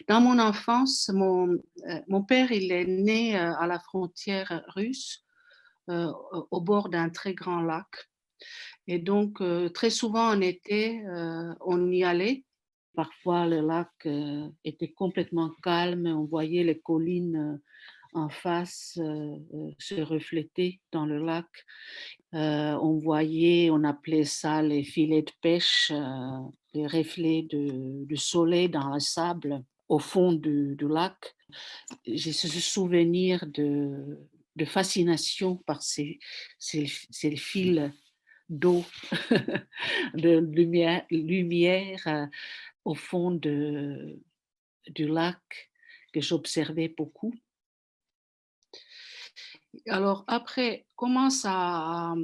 Dans mon enfance, mon père, il est né à la frontière russe, au bord d'un très grand lac. Et donc, très souvent en été, on y allait. Parfois, le lac était complètement calme, on voyait les collines en face se refléter dans le lac. On appelait ça les filets de pêche, les reflets de soleil dans le sable au fond du lac. J'ai ce souvenir de fascination par ces fils d'eau, de lumière au fond du lac que j'observais beaucoup. Alors après, comment ça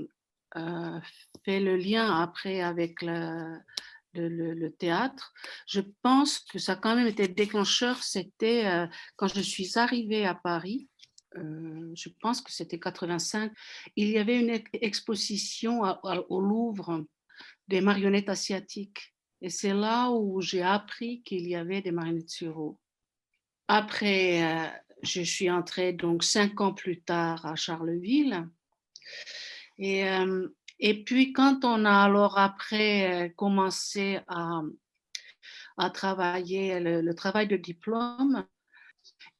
a fait le lien après avec le théâtre? Je pense que ça a quand même été déclencheur, c'était quand je suis arrivée à Paris, je pense que c'était 85, il y avait une exposition au Louvre des marionnettes asiatiques. Et c'est là où j'ai appris qu'il y avait des marionnettes sur eau. Après, je suis entrée donc 5 ans plus tard à Charleville. Et, et puis quand on a alors après commencé à travailler le travail de diplôme,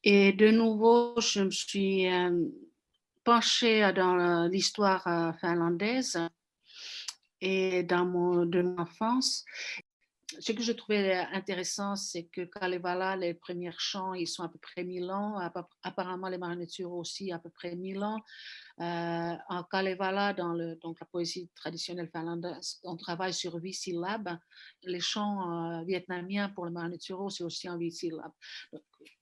et de nouveau, je me suis penchée dans l'histoire finlandaise et de mon enfance. Ce que je trouvais intéressant, c'est que Kalevala, les premiers chants, ils sont à peu près 1000 ans. Apparemment, les marionnettures aussi, à peu près 1000 ans. En Kalevala, donc la poésie traditionnelle finlandaise, on travaille sur 8 syllabes. Les chants vietnamiens pour le marionnetturo, c'est aussi en 8 syllabes.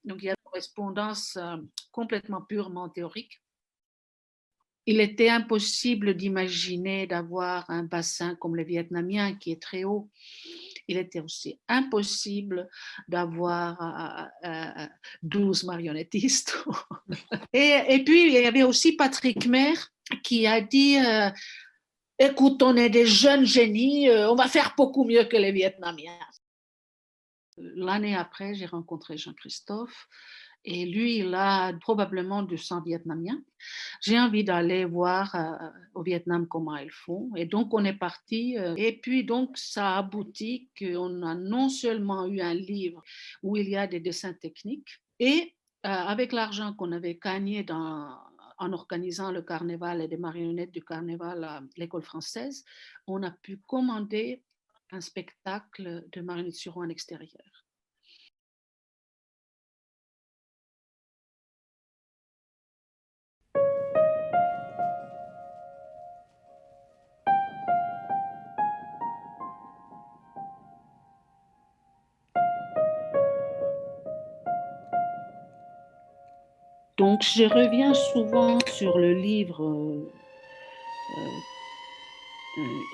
Donc, il y a une correspondance complètement purement théorique. Il était impossible d'imaginer d'avoir un bassin comme le vietnamien qui est très haut. Il était aussi impossible d'avoir 12 marionnettistes. Et puis, il y avait aussi Patrick Maire qui a dit écoute, on est des jeunes génies, on va faire beaucoup mieux que les Vietnamiens. L'année après, j'ai rencontré Jean-Christophe et lui, il a probablement du sang vietnamien. J'ai envie d'aller voir au Vietnam comment ils font. Et donc, on est parti. Et puis, donc, ça a abouti qu'on a non seulement eu un livre où il y a des dessins techniques, et avec l'argent qu'on avait gagné en organisant le carnaval et des marionnettes du carnaval à l'école française, on a pu commander un spectacle de marionnettes sur en extérieur. Donc, je reviens souvent sur le livre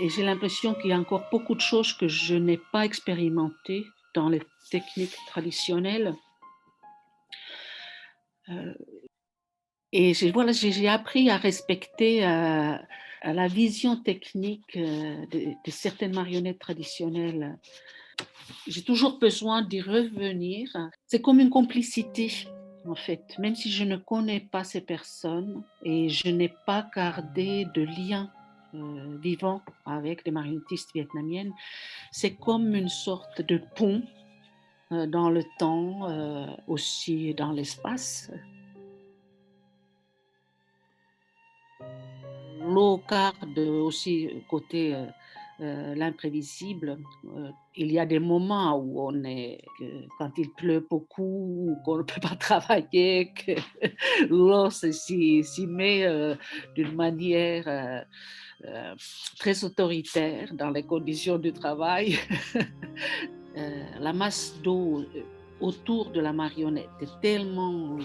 et j'ai l'impression qu'il y a encore beaucoup de choses que je n'ai pas expérimentées dans les techniques traditionnelles. Et voilà, j'ai appris à respecter la vision technique de certaines marionnettes traditionnelles. J'ai toujours besoin d'y revenir. C'est comme une complicité, en fait. Même si je ne connais pas ces personnes et je n'ai pas gardé de lien vivant avec les marionnettistes vietnamiennes, c'est comme une sorte de pont dans le temps, aussi dans l'espace. L'eau garde aussi côté l'imprévisible. Il y a des moments où quand il pleut beaucoup, qu'on ne peut pas travailler, que l'eau s'y met d'une manière très autoritaire dans les conditions du travail. La masse d'eau autour de la marionnette est tellement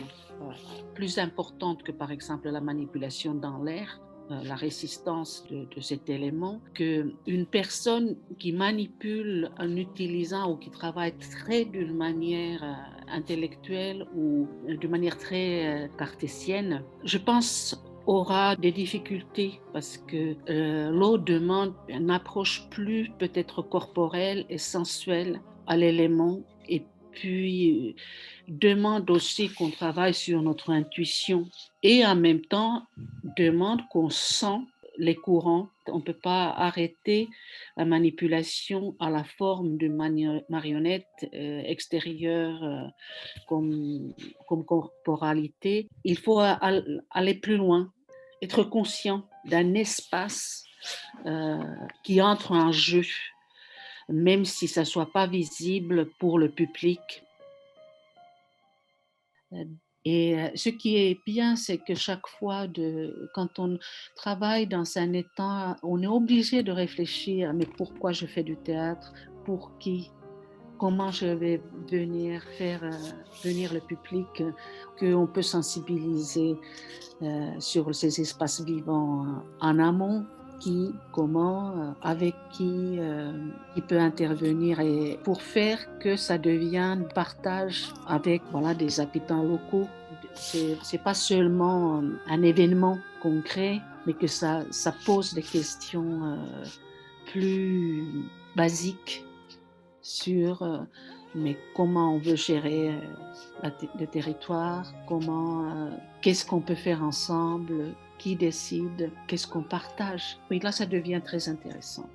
plus importante que par exemple la manipulation dans l'air, la résistance de cet élément, qu'une personne qui manipule en utilisant ou qui travaille très d'une manière intellectuelle ou d'une manière très cartésienne, je pense aura des difficultés parce que l'eau demande une approche plus peut-être corporelle et sensuelle à l'élément, et puis demande aussi qu'on travaille sur notre intuition et en même temps demande qu'on sent les courants. On ne peut pas arrêter la manipulation à la forme d'une marionnette extérieure comme, comme corporalité. Il faut aller plus loin, être conscient d'un espace qui entre en jeu, même si ça ne soit pas visible pour le public. Et ce qui est bien, c'est que chaque fois, quand on travaille dans un état, on est obligé de réfléchir, mais pourquoi je fais du théâtre? Pour qui? Comment je vais venir faire venir le public, qu'on peut sensibiliser sur ces espaces vivants en amont, qui, comment, avec qui peut intervenir et pour faire que ça devienne partage avec voilà, des habitants locaux. C'est pas seulement un événement concret, mais que ça pose des questions plus basiques sur mais comment on veut gérer le territoire, qu'est-ce qu'on peut faire ensemble, qui décide, qu'est-ce qu'on partage. Oui, là, ça devient très intéressant.